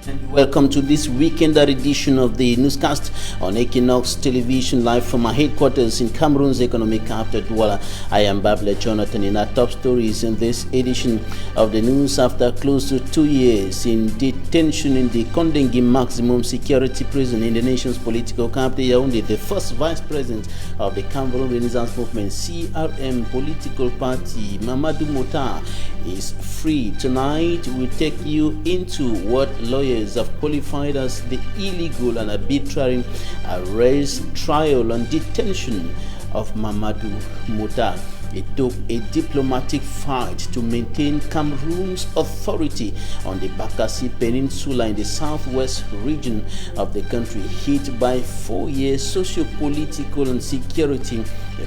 And welcome to this weekend edition of the newscast on Equinoxe television, live from our headquarters in Cameroon's economic capital, Douala. I am Babla Jonathan. In our top stories in this edition of the news, after close to 2 years in detention in the Kondengi maximum security prison in the nation's political capital, Yaoundé, the first vice president of the Cameroon Renaissance Movement CRM political party, MAMADOU MOTA, is free. Tonight we take you into what lawyers have qualified as the illegal and arbitrary arrest, trial and detention of MAMADOU MOTA. It took a diplomatic fight to maintain Cameroon's authority on the Bakassi Peninsula in the southwest region of the country, hit by 4 years socio-political and security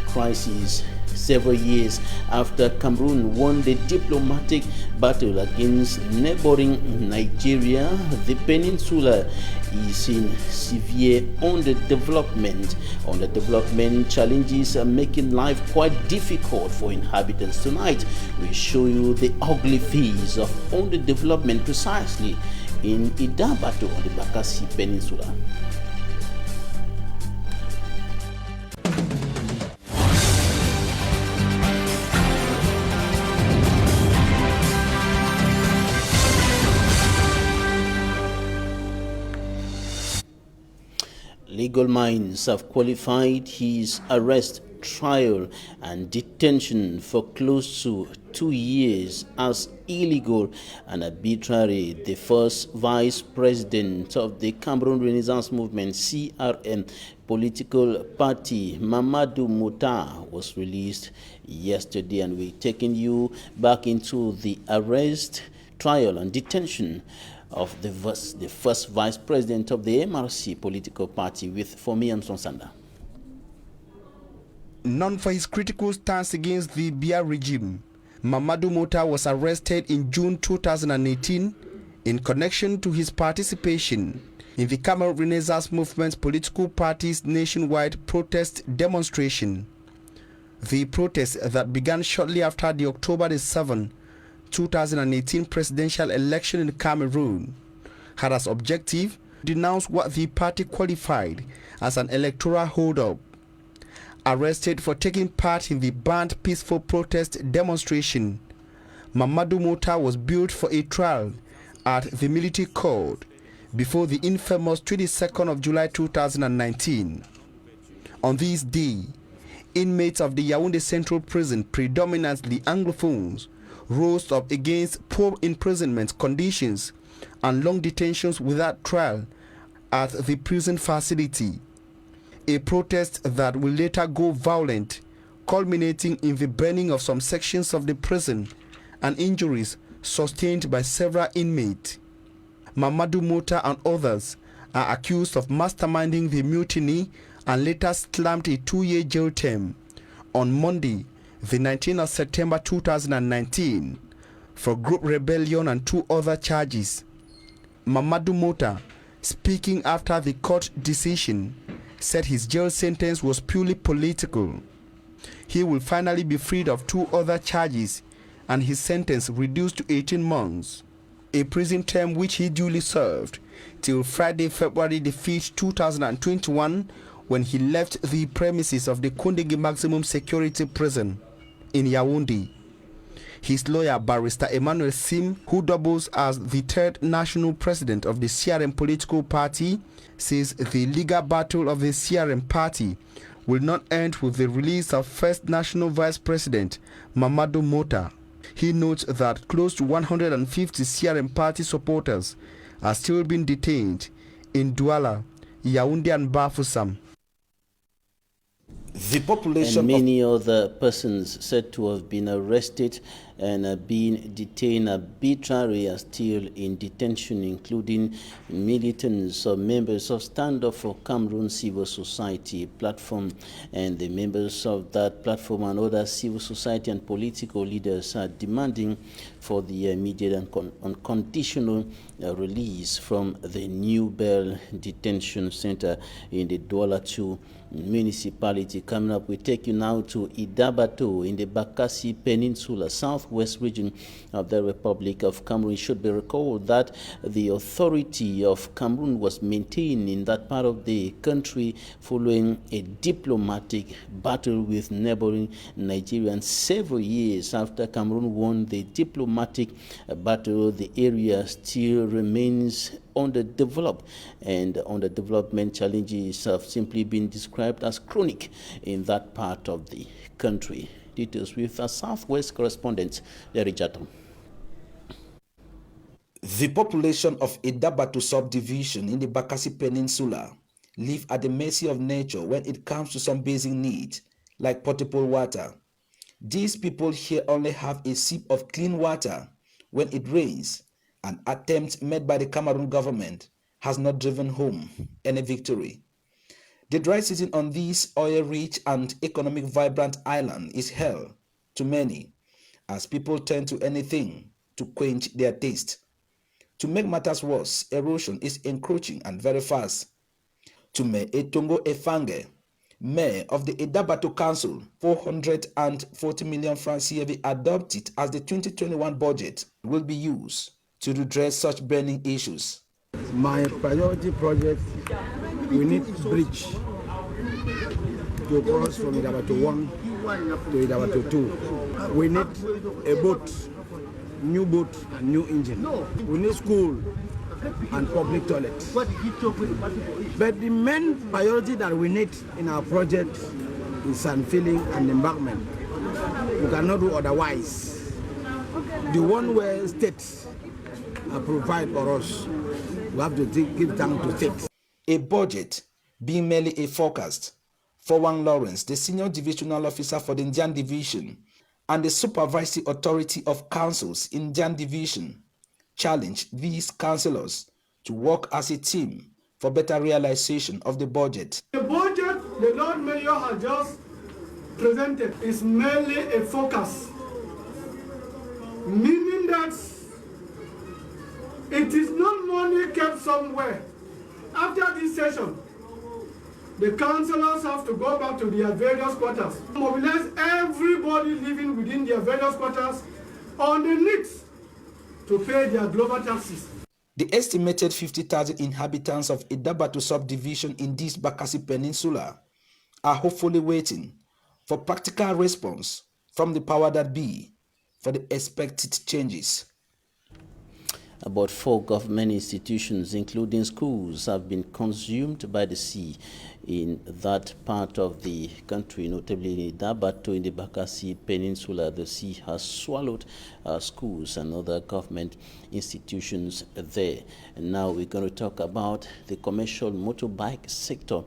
crisis. Several years after Cameroon won the diplomatic battle against neighboring Nigeria, the peninsula is in severe underdevelopment. Underdevelopment challenges are making life quite difficult for inhabitants. Tonight, we show you the ugly face of underdevelopment precisely in Idabato on the Bakassi Peninsula. Legal minds have qualified his arrest, trial and detention for close to 2 years as illegal and arbitrary. The first vice president of the Cameroon Renaissance Movement CRM political party, MAMADOU MOTA, was released yesterday, and we're taking you back into the arrest, trial and detention of the first vice president of the MRC political party with Fomi Sonsanda. Known for his critical stance against the Biya regime, MAMADOU MOTA was arrested in June 2018 in connection to his participation in the Cameroon Renaissance Movement's political party's nationwide protest demonstration. The protest that began shortly after the October 7, 2018 presidential election in Cameroon had as objective to denounce what the party qualified as an electoral hold-up. Arrested for taking part in the banned peaceful protest demonstration, MAMADOU MOTA was billed for a trial at the military court before the infamous 22nd of July 2019. On this day, inmates of the Yaoundé Central Prison, predominantly Anglophones, rose up against poor imprisonment conditions and long detentions without trial at the prison facility. A protest that will later go violent, culminating in the burning of some sections of the prison and injuries sustained by several inmates. MAMADOU MOTA and others are accused of masterminding the mutiny and later slammed a 2-year jail term on Monday, the 19th of September 2019, for group rebellion and 2 other charges. MAMADOU MOTA, speaking after the court decision, said his jail sentence was purely political. He will finally be freed of 2 other charges and his sentence reduced to 18 months, a prison term which he duly served till Friday, February 5th, 2021, when he left the premises of the Kondengi maximum security prison in Yaoundé. His lawyer, Barrister Emmanuel Sim, who doubles as the 3rd national president of the CRM political party, says the legal battle of the CRM party will not end with the release of first national vice president MAMADOU MOTA. He notes that close to 150 CRM party supporters are still being detained in Douala, Yaoundé and Bafoussam. The population and many other persons said to have been arrested and being detained arbitrarily are still in detention, including militants or members of Stand Up for Cameroon civil society platform, and the members of that platform and other civil society and political leaders are demanding for the immediate and unconditional release from the New Bell Detention Center in the Douala 2 municipality. Coming up, we take you now to Idabato in the Bakassi Peninsula, south southwest region of the Republic of Cameroon. It should be recalled that the authority of Cameroon was maintained in that part of the country following a diplomatic battle with neighboring Nigeria. And several years after Cameroon won the diplomatic battle, the area still remains underdeveloped, and underdevelopment challenges have simply been described as chronic in that part of the country. Details with our Southwest correspondent, Larry Jatton. The population of Idabatu subdivision in the Bakassi Peninsula live at the mercy of nature when it comes to some basic needs, like potable water. These people here only have a sip of clean water when it rains. An attempt made by the Cameroon government has not driven home any victory. The dry season on this oil-rich and economic vibrant island is hell to many, as people turn to anything to quench their taste. To make matters worse, erosion is encroaching and very fast. Tume Etongo Efange, Mayor of the Idabatu Council, 440 million francs CFA adopted as the 2021 budget will be used to redress such burning issues. My priority project, we need bridge to cross from Idabatu 1 to Idabatu 2. We need a boat, new boat and new engine. We need school and public toilets. But the main priority that we need in our project is sand filling and embankment. We cannot do otherwise. The one where states provide for us, we have to give time to states. A budget being merely a forecast. For Wang Lawrence, the senior divisional officer for the Indian Division and the supervisory authority of councils in Indian Division, challenge these councillors to work as a team for better realization of the budget. The budget the Lord Mayor has just presented is merely a focus, meaning that it is not money kept somewhere. After this session, the councillors have to go back to their various quarters, mobilize everybody living within their various quarters on the needs to pay their global taxes. The estimated 50,000 inhabitants of Idabatu subdivision in this Bakassi Peninsula are hopefully waiting for practical response from the power that be for the expected changes. About 4 government institutions, including schools, have been consumed by the sea in that part of the country, notably in Idabatu in the Bakassi Peninsula. The sea has swallowed schools and other government institutions there. And now we're going to talk about the commercial motorbike sector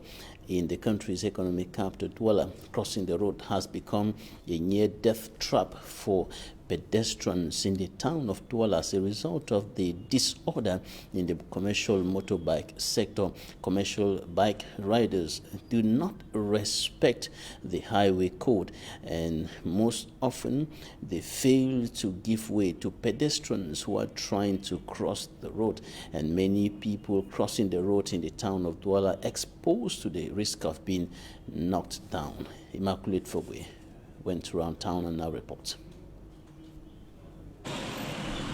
in the country's economic capital, Douala. Crossing the road has become a near-death trap for pedestrians in the town of Douala as a result of the disorder in the commercial motorbike sector. Commercial bike riders do not respect the highway code, and most often they fail to give way to pedestrians who are trying to cross the road, and many people crossing the road in the town of Douala exposed to the risk of being knocked down. Immaculate Fogwe went around town and now reports.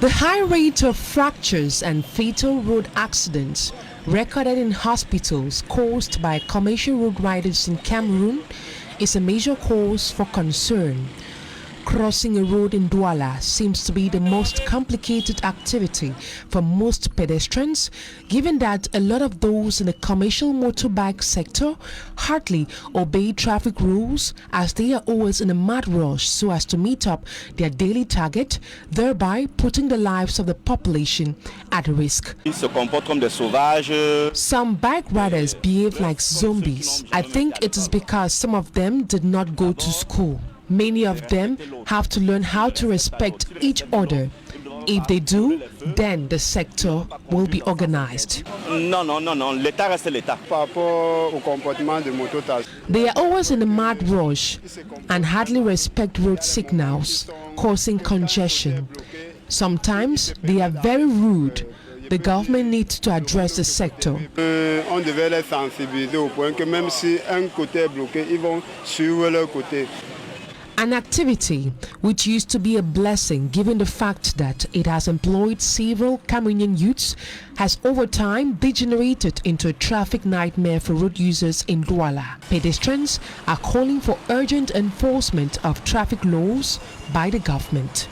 The high rate of fractures and fatal road accidents recorded in hospitals caused by commercial road riders in Cameroon is a major cause for concern. Crossing a road in Douala seems to be the most complicated activity for most pedestrians, given that a lot of those in the commercial motorbike sector hardly obey traffic rules, as they are always in a mad rush so as to meet up their daily target, thereby putting the lives of the population at risk. Some bike riders behave like zombies. I think it is because some of them did not go to school. Many of them have to learn how to respect each other. If they do, then the sector will be organized. They are always in a mad rush and hardly respect road signals, causing congestion. Sometimes they are very rude. The government needs to address the sector. An activity which used to be a blessing given the fact that it has employed several Cameroonian youths has over time degenerated into a traffic nightmare for road users in Douala. Pedestrians are calling for urgent enforcement of traffic laws by the government.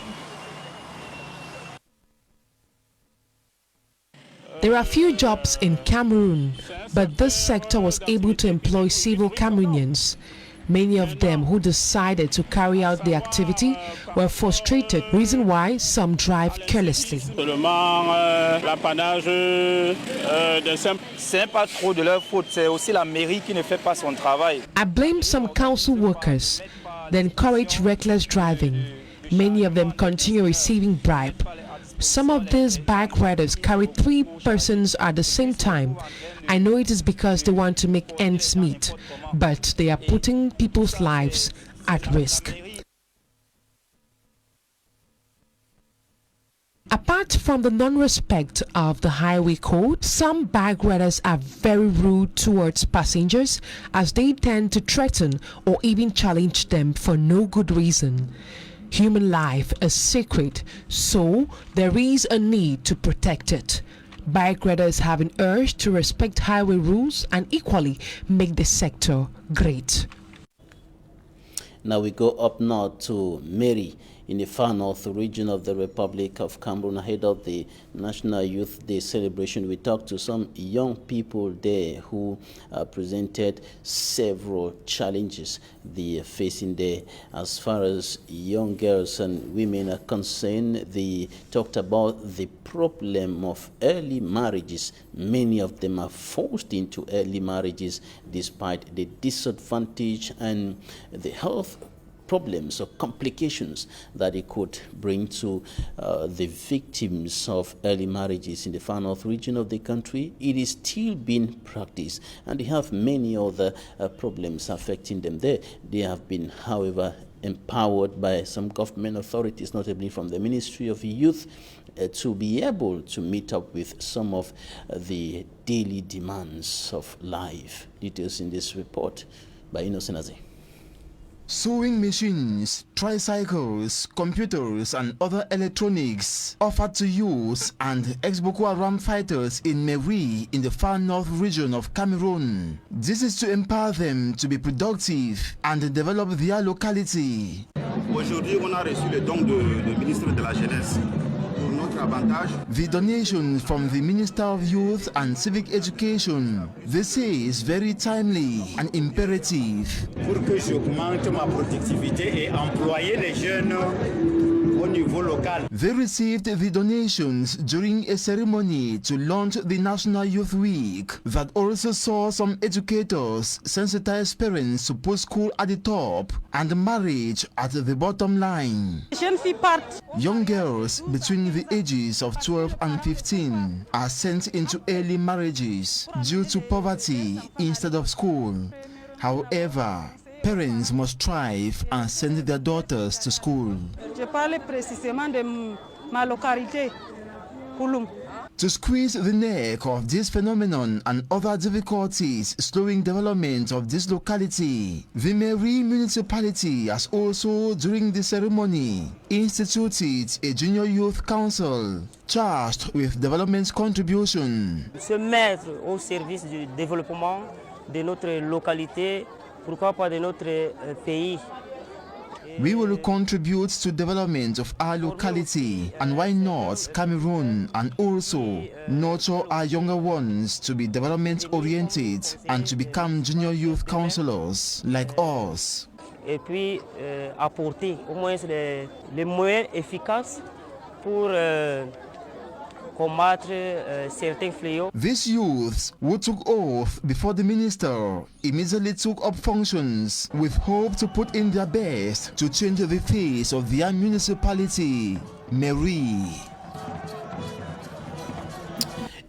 There are few jobs in Cameroon, but this sector was able to employ several Cameroonians. Many of them who decided to carry out the activity were frustrated, reason why some drive carelessly. I blame some council workers. They encourage reckless driving. Many of them continue receiving bribe. Some of these bike riders carry 3 persons at the same time. I know it is because they want to make ends meet, but they are putting people's lives at risk. Apart from the non-respect of the highway code, some bike riders are very rude towards passengers as they tend to threaten or even challenge them for no good reason. Human life is sacred, so there is a need to protect it. Bike riders have an urge to respect highway rules and equally make the sector great. Now we go up north to Mary in the far north region of the Republic of Cameroon ahead of the National Youth Day celebration. We talked to some young people there who presented several challenges they are facing there. As far as young girls and women are concerned, they talked about the problem of early marriages. Many of them are forced into early marriages despite the disadvantage and the health problems or complications that it could bring to the victims of early marriages in the far north region of the country. It is still being practiced, and they have many other problems affecting them there. They have been, however, empowered by some government authorities, notably from the Ministry of Youth, to be able to meet up with some of the daily demands of life. Details in this report by Innocent Aze. Sewing machines, tricycles, computers and other electronics offered to youths and ex-Boko Haram fighters in Meri in the far north region of Cameroon. This is to empower them to be productive and develop their locality. Aujourd'hui, on a reçu le don du ministre de la Jeunesse. The donation from the Minister of Youth and Civic Education, they say, is very timely and imperative. Pour que j'augmente ma productivité et employer les jeunes au niveau local. They received the donations during a ceremony to launch the National Youth Week that also saw some educators sensitize parents to put school at the top and marriage at the bottom line. Young girls between the ages of 12 and 15 are sent into early marriages due to poverty instead of school. However, parents must strive and send their daughters to school. Je parle précisément de ma localité, Kouloum. To squeeze the neck of this phenomenon and other difficulties slowing development of this locality, the Meri municipality has also, during the ceremony, instituted a junior youth council charged with development contribution. Se mettre au service du développement de notre localité, pourquoi pas de notre pays. We will contribute to development of our locality, and why not Cameroon, and also nurture our younger ones to be development oriented and to become junior youth councillors like us. Et puis apporter au moins les moyens efficaces pour combattre certains fléaux. These youths who took oath before the minister immediately took up functions with hope to put in their best to change the face of their municipality, Meri.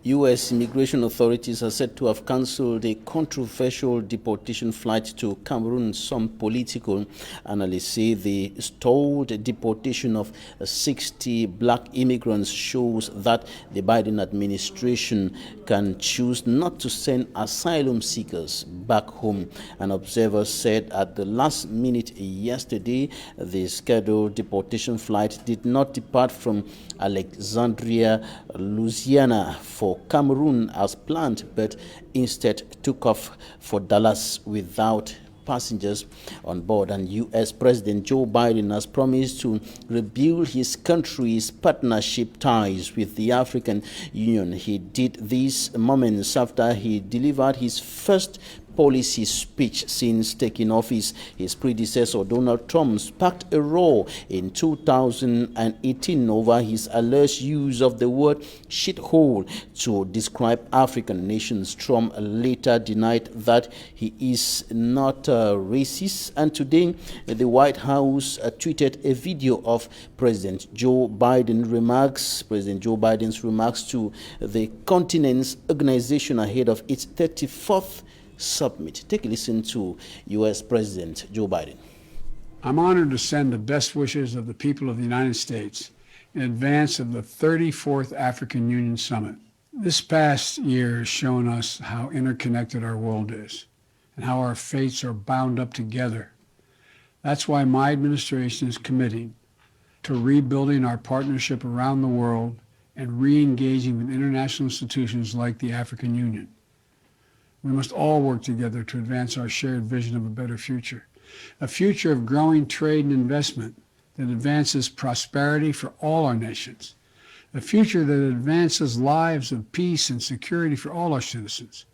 U.S. immigration authorities are said to have cancelled a controversial deportation flight to Cameroon. Some political analysts say the stalled deportation of 60 black immigrants shows that the Biden administration can choose not to send asylum seekers back home. An observer said at the last minute yesterday the scheduled deportation flight did not depart from Alexandria, Louisiana for Cameroon as planned, but instead took off for Dallas without passengers on board. And U.S. President Joe Biden has promised to rebuild his country's partnership ties with the African Union. He did this moments after he delivered his first policy speech since taking office. His predecessor Donald Trump sparked a row in 2018 over his alleged use of the word shithole to describe African nations. Trump later denied that he is not racist, and today the White House tweeted a video of President Joe Biden's remarks to the continent's organization ahead of its 34th summit. Take a listen to U.S. President Joe Biden. I'm honored to send the best wishes of the people of the United States in advance of the 34th African Union Summit. This past year has shown us how interconnected our world is and how our fates are bound up together. That's why my administration is committing to rebuilding our partnership around the world and re-engaging with international institutions like the African Union. We must all work together to advance our shared vision of a better future, a future of growing trade and investment that advances prosperity for all our nations, a future that advances lives of peace and security for all our citizens,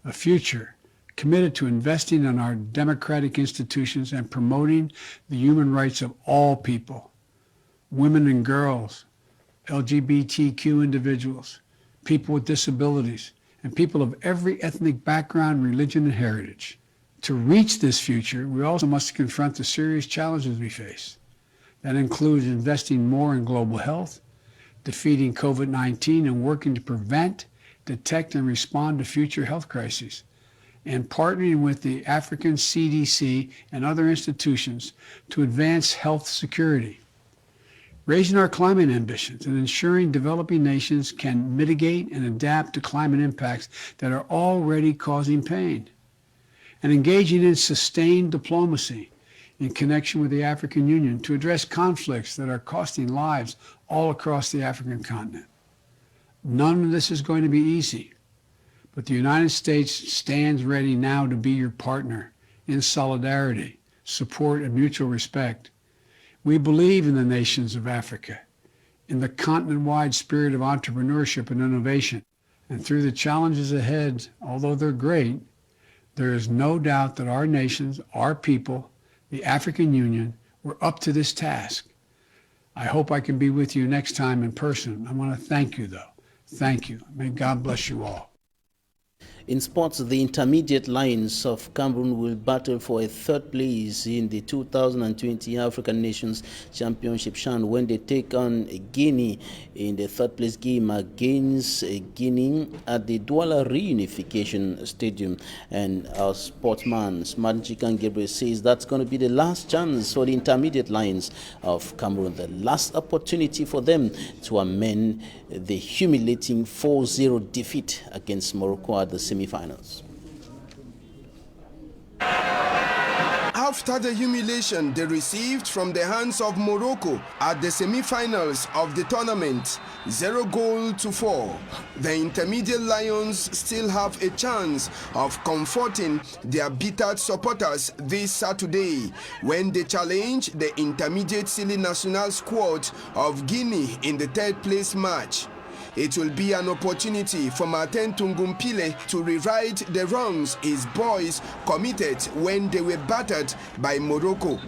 a future committed to investing in our democratic institutions and promoting the human rights of all people, women and girls, LGBTQ individuals, people with disabilities, and people of every ethnic background, religion, and heritage. To reach this future, we also must confront the serious challenges we face. That includes investing more in global health, defeating COVID-19 and working to prevent, detect, and respond to future health crises, and partnering with the African CDC and other institutions to advance health security. Raising our climate ambitions and ensuring developing nations can mitigate and adapt to climate impacts that are already causing pain. And engaging in sustained diplomacy in connection with the African Union to address conflicts that are costing lives all across the African continent. None of this is going to be easy, but the United States stands ready now to be your partner in solidarity, support, and mutual respect. We believe in the nations of Africa, in the continent-wide spirit of entrepreneurship and innovation. And through the challenges ahead, although they're great, there is no doubt that our nations, our people, the African Union, we're up to this task. I hope I can be with you next time in person. I want to thank you, though. Thank you. May God bless you all. In sports, the intermediate Lions of Cameroon will battle for a third place in the 2020 African Nations Championship CHAN when they take on Guinea in the third place game against Guinea at the Douala Reunification Stadium. And our sportsman, Smart Chikan Gabriel, says that's going to be the last chance for the intermediate Lions of Cameroon, the last opportunity for them to amend the humiliating 4-0 defeat against Morocco at the semi-finals. After the humiliation they received from the hands of Morocco at the semi-finals of the tournament, 0-4, the intermediate Lions still have a chance of comforting their battered supporters this Saturday when they challenge the intermediate Sili National squad of Guinea in the third place match. It will be an opportunity for Martin Tungumpile to rewrite the wrongs his boys committed when they were battered by Morocco.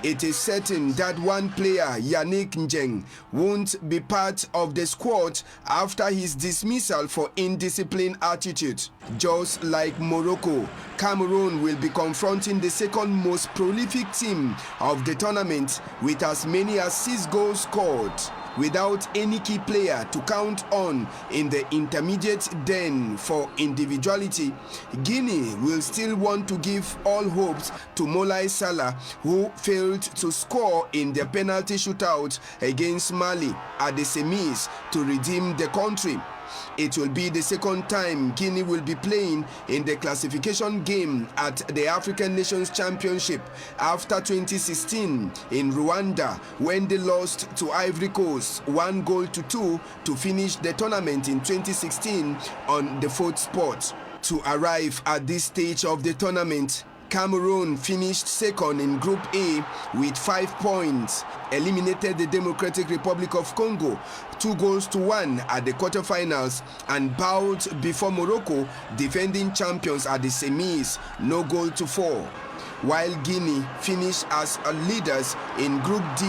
It is certain that one player, Yannick Njeng, won't be part of the squad after his dismissal for indisciplined attitude. Just like Morocco, Cameroon will be confronting the second most prolific team of the tournament with as many as 6 goals scored. without any key player to count on in the intermediate den for individuality, Guinea will still want to give all hopes to Moulay Salah, who failed to score in the penalty shootout against Mali at the semis to redeem the country. It will be the second time Guinea will be playing in the classification game at the African Nations Championship after 2016 in Rwanda, when they lost to Ivory Coast 1-2 to finish the tournament in 2016 on the 4th spot. To arrive at this stage of the tournament, Cameroon finished second in Group A with 5 points, eliminated the Democratic Republic of Congo 2-1 at the quarterfinals, and bowed before Morocco, defending champions at the semis, 0-4. While Guinea finished as leaders in Group D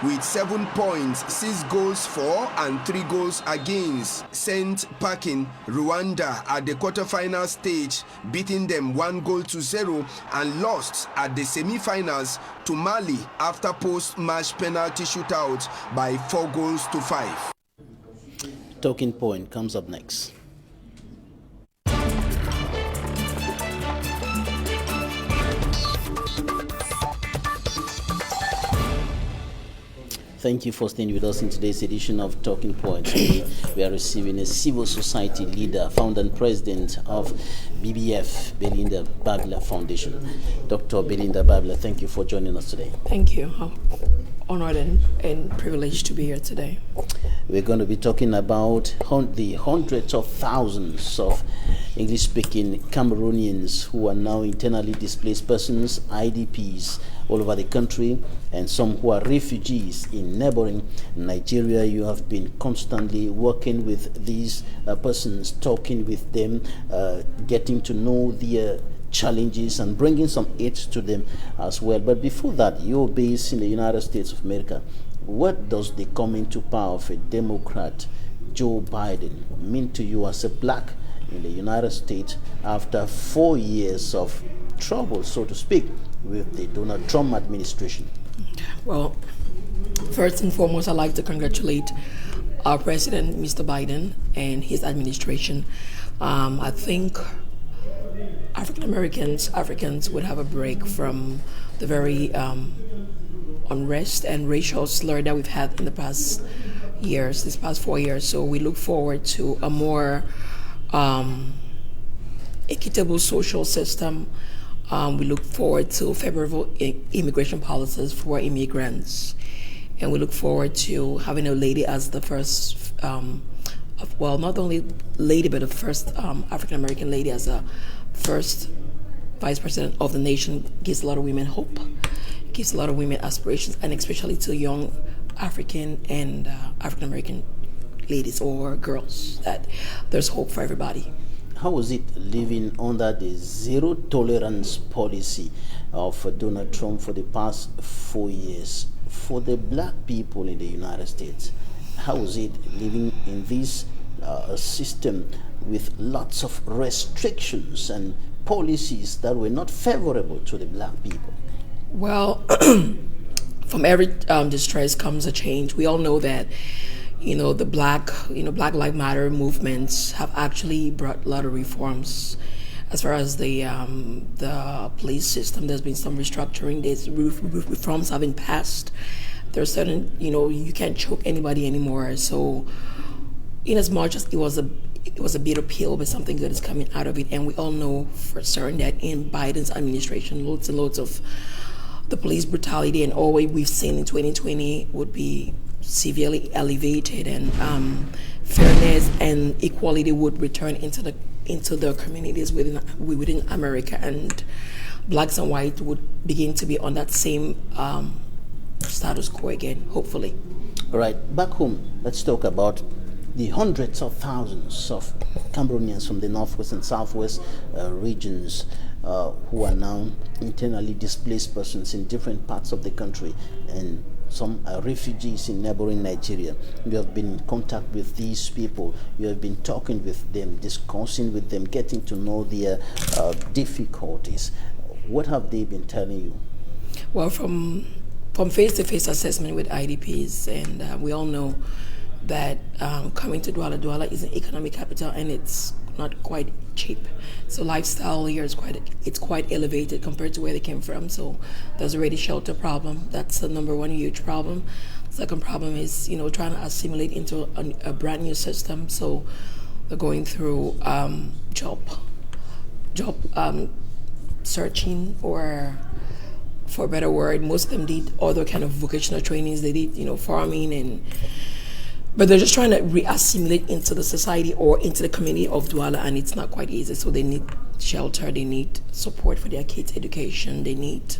with 7 points, 6 goals for and 3 goals against, sent packing Rwanda at the quarterfinal stage, beating them 1-0, and lost at the semi-finals to Mali after post-match penalty shootout by 4-5. Talking Point comes up next. Thank you for staying with us in today's edition of Talking Point. Today, we are receiving a civil society leader, founder and president of BBF, Belinda Babila Foundation. Dr. Belinda Babila, thank you for joining us today. Thank you. I'm honored and privileged to be here today. We're going to be talking about the hundreds of thousands of English-speaking Cameroonians who are now internally displaced persons, IDPs, all over the country, and some who are refugees in neighboring Nigeria. You have been constantly working with these persons, talking with them, getting to know their challenges and bringing some aid to them as well. But before that, you're based in the United States of America. What does the coming to power of a Democrat, Joe Biden, mean to you as a black in the United States after 4 years of trouble, so to speak, with the Donald Trump administration? Well, first and foremost, I'd like to congratulate our president, Mr. Biden, and his administration. I think Africans would have a break from the very unrest and racial slur that we've had in the past years, this past 4 years. So we look forward to a more equitable social system. We look forward to favorable immigration policies for immigrants. And we look forward to having a lady as the first, well, not only lady, but the first African-American lady as a first vice president of the nation. Gives a lot of women hope, gives a lot of women aspirations, and especially to young African and African-American ladies or girls, that there's hope for everybody. How was it living under the zero tolerance policy of Donald Trump for the past 4 years? For the black people in the United States, how was it living in this system with lots of restrictions and policies that were not favorable to the black people? Well, from every distress comes a change. We all know that, the Black Lives Matter movements have actually brought a lot of reforms. As far as the police system, there's been some restructuring. There's reforms have been passed. There's certain, you can't choke anybody anymore. So, in as much as it was a bitter pill, but something good is coming out of it. And we all know for certain that in Biden's administration, loads and loads of the police brutality and all we've seen in 2020 would be severely elevated, and fairness and equality would return into the communities within America, and blacks and whites would begin to be on that same status quo again, hopefully. All right, back home, let's talk about the hundreds of thousands of Cameroonians from the northwest and southwest regions who are now internally displaced persons in different parts of the country, and some are refugees in neighboring Nigeria. You have been in contact with these people. You have been talking with them, discussing with them, getting to know their difficulties. What have they been telling you? Well, from from face-to-face assessment with IDPs, and we all know that coming to Douala is an economic capital, and it's not quite cheap. So lifestyle here is quite elevated compared to where they came from. So there's already shelter problem. That's the number one huge problem. Second problem is, trying to assimilate into a brand new system. So they're going through job searching, or for a better word, most of them did other kind of vocational trainings. They did, farming, but they're just trying to re-assimilate into the society or into the community of Douala, and it's not quite easy. So they need shelter, they need support for their kids' education, they need,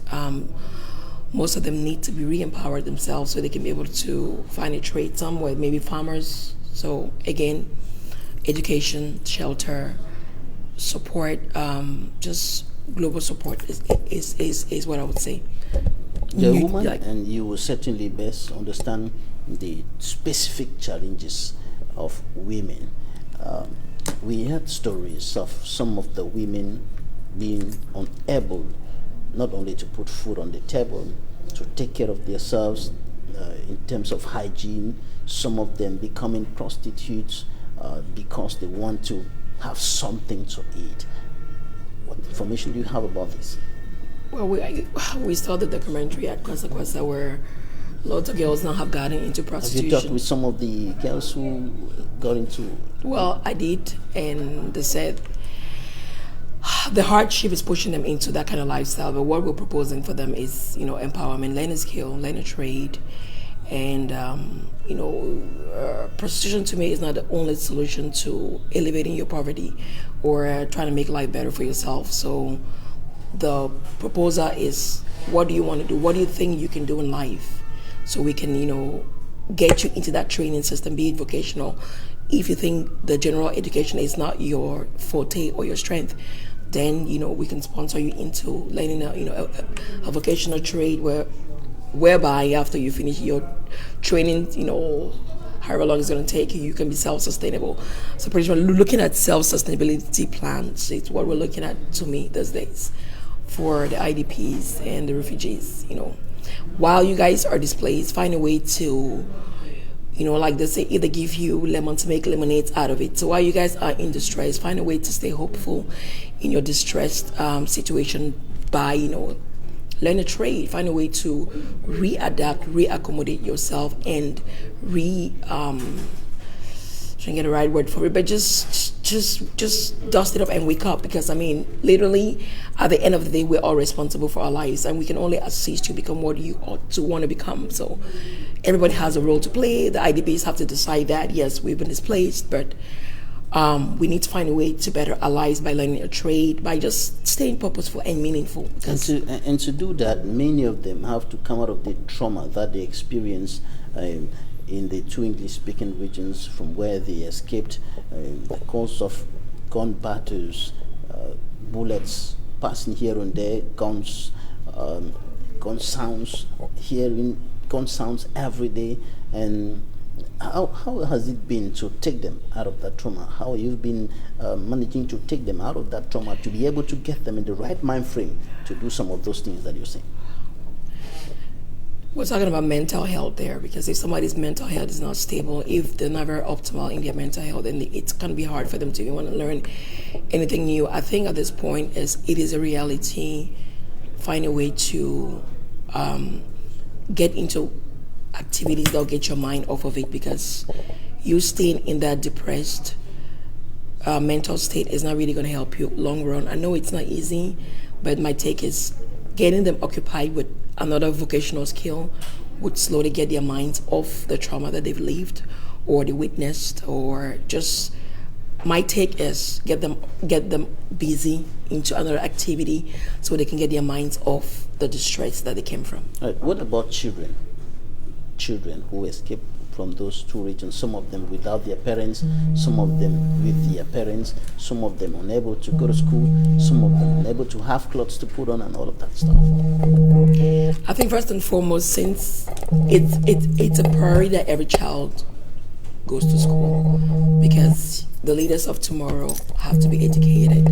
most of them need to be re-empowered themselves so they can be able to find a trade somewhere, maybe farmers. So again, education, shelter, support, just global support is what I would say. You're a woman, and you will certainly best understand the specific challenges of women. We heard stories of some of the women being unable not only to put food on the table, to take care of themselves in terms of hygiene, some of them becoming prostitutes because they want to have something to eat. What information do you have about this? Well, we saw the documentary at Kwasa where lots of girls now have gotten into prostitution. Have you talked with some of the girls who got into? Well, I did, and they said the hardship is pushing them into that kind of lifestyle. But what we're proposing for them is, empowerment, learn a skill, learn a trade, and prostitution to me is not the only solution to elevating your poverty or trying to make life better for yourself. So the proposal is, what do you want to do? What do you think you can do in life? So we can, get you into that training system, be it vocational. If you think the general education is not your forte or your strength, then, we can sponsor you into learning a vocational trade whereby after you finish your training, however long it's going to take you, you can be self-sustainable. So pretty much looking at self-sustainability plans, it's what we're looking at, to me, these days, for the IDPs and the refugees. While you guys are displaced, find a way to, like they say, either give you lemon to make lemonade out of it. So while you guys are in distress, find a way to stay hopeful in your distressed situation by, learn a trade, find a way to readapt, reaccommodate yourself, and trying to get the right word for it, but just dust it up and wake up, because literally at the end of the day, we're all responsible for our lives, and we can only assist you become what you ought to want to become. So everybody has a role to play. The IDPs have to decide that, yes, we've been displaced, but we need to find a way to better our lives by learning a trade, by just staying purposeful and meaningful. And to do that, many of them have to come out of the trauma that they experience in the two English-speaking regions from where they escaped, the cause of gun battles, bullets passing here and there, guns, gun sounds, hearing gun sounds every day. And how has it been to take them out of that trauma? How have you been managing to take them out of that trauma, to be able to get them in the right mind frame to do some of those things that you're saying? We're talking about mental health there, because if somebody's mental health is not stable, if they're never optimal in their mental health, then it's going to be hard for them to want to learn anything new. I think at this point, it is a reality. Find a way to get into activities that'll get your mind off of it, because you staying in that depressed mental state is not really going to help you long run. I know it's not easy, but my take is getting them occupied with another vocational skill would slowly get their minds off the trauma that they've lived or they witnessed, or just, my take is get them busy into another activity so they can get their minds off the distress that they came from. What about children who escaped from those two regions, some of them without their parents, some of them with their parents, some of them unable to go to school, some of them unable to have clothes to put on, and all of that stuff? I think first and foremost, since it's a priority that every child goes to school, because the leaders of tomorrow have to be educated.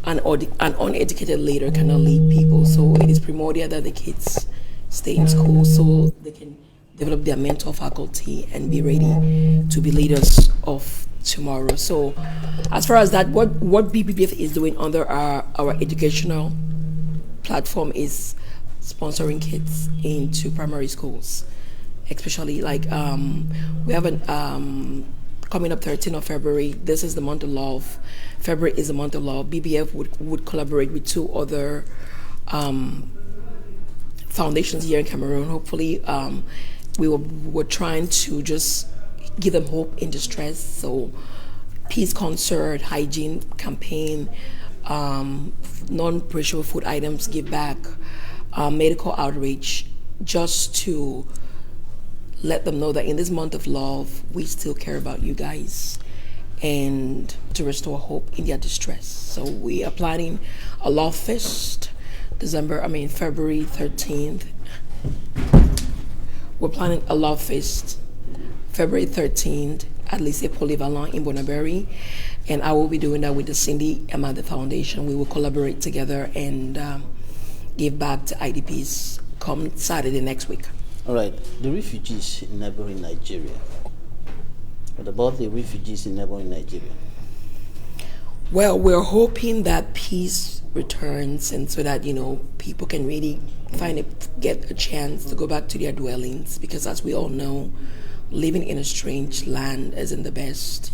An uneducated leader cannot lead people, so it is primordial that the kids stay in school so they can develop their mental faculty and be ready to be leaders of tomorrow. So as far as that, what BBBF is doing under our educational platform is sponsoring kids into primary schools, especially like we have an coming up 13th of February. This is the month of love. February is the month of love. BBF would collaborate with 2 other foundations here in Cameroon. Hopefully, we're trying to just give them hope in distress. So, peace concert, hygiene campaign, non-perishable food items give back, medical outreach, just to let them know that in this month of love, we still care about you guys, and to restore hope in their distress. So we are planning a love fest, February 13th. We're planning a love fest February 13th at Lycée Polyvalent in Bonneberry, and I will be doing that with the Cindy Emma the Foundation. We will collaborate together and give back to IDPs come Saturday next week. All right, the refugees in neighboring Nigeria. What about the refugees in neighboring Nigeria? Well, we're hoping that peace returns, and so that, people can really get a chance to go back to their dwellings, because as we all know, living in a strange land isn't the best,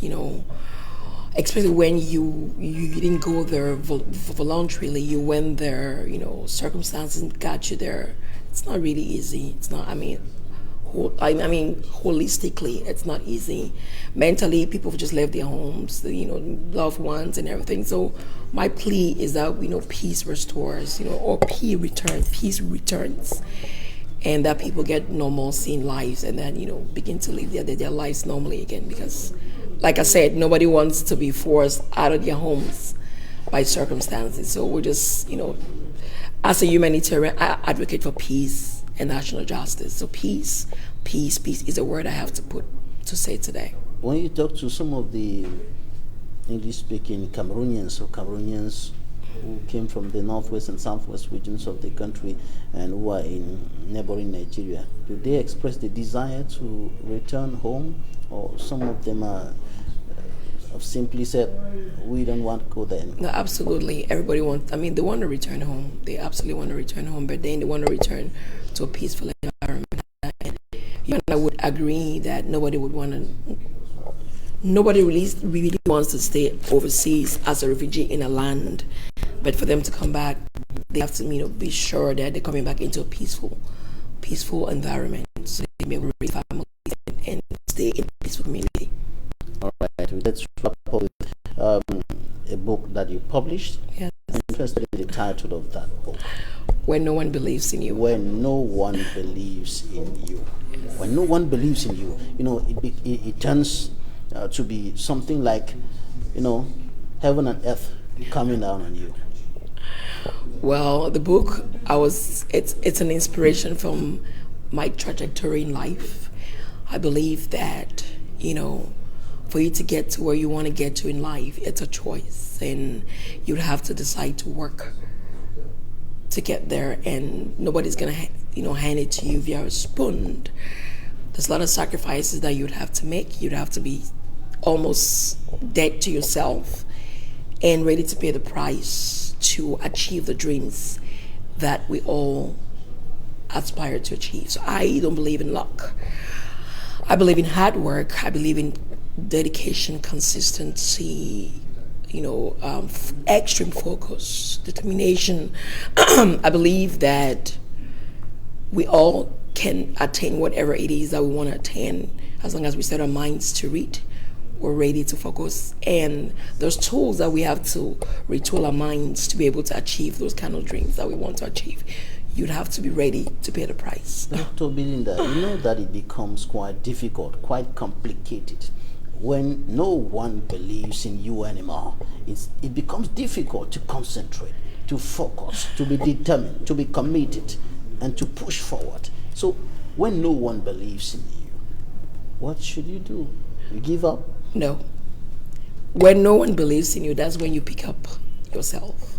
especially when you didn't go there voluntarily, you went there, circumstances got you there. It's not really easy. It's not, holistically, it's not easy. Mentally, people have just left their homes, loved ones and everything. So my plea is that, peace restores, or peace returns, and that people get normalcy in lives, and then, begin to live their lives normally again. Because, like I said, nobody wants to be forced out of their homes by circumstances. So we're just, as a humanitarian, I advocate for peace and national justice. So peace is a word I have to say today. When you talk to some of the English-speaking Cameroonians who came from the northwest and southwest regions of the country and who are in neighboring Nigeria, do they express the desire to return home, or some of them have simply said, we don't want to go there anymore? No, absolutely. Everybody wants, they want to return home. They absolutely want to return home, but then they want to return to a peaceful environment. And I would agree that nobody really wants to stay overseas as a refugee in a land, but for them to come back, they have to, be sure that they're coming back into a peaceful environment, so they may raise families and stay in a peaceful community. All right, let's wrap up with a book that you published. Yes. I'm interested in the title of that book. When No One Believes in You. When No One Believes in You. Yes. When no one believes in you, it turns to be something like, heaven and earth coming down on you. Well, the book, it's an inspiration from my trajectory in life. I believe that, for you to get to where you want to get to in life, it's a choice, and you'd have to decide to work to get there, and nobody's gonna hand it to you via a spoon. There's a lot of sacrifices that you'd have to make. You'd have to be almost dead to yourself and ready to pay the price to achieve the dreams that we all aspire to achieve. So I don't believe in luck. I believe in hard work. I believe in dedication, consistency, extreme focus, determination. I believe that we all can attain whatever it is that we want to attain, as long as we set our minds to read. We're ready to focus, and there's tools that we have to retool our minds to be able to achieve those kind of dreams that we want to achieve. You'd have to be ready to pay the price. Dr. Belinda, you know that it becomes quite difficult, quite complicated. When no one believes in you anymore, it becomes difficult to concentrate, to focus, to be determined, to be committed, and to push forward. So when no one believes in you, what should you do? You give up? No. When no one believes in you, that's when you pick up yourself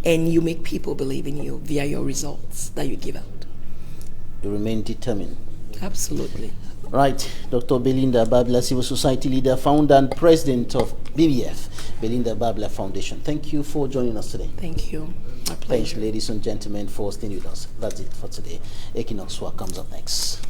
and you make people believe in you via your results that you give out. you remain determined. Absolutely. Right, Dr. Belinda Babla, Civil Society Leader, Founder and President of BBF, Belinda Babla Foundation. Thank you for joining us today. Thank you. My pleasure. Thanks, ladies and gentlemen, for staying with us. That's it for today. Equinoxe comes up next.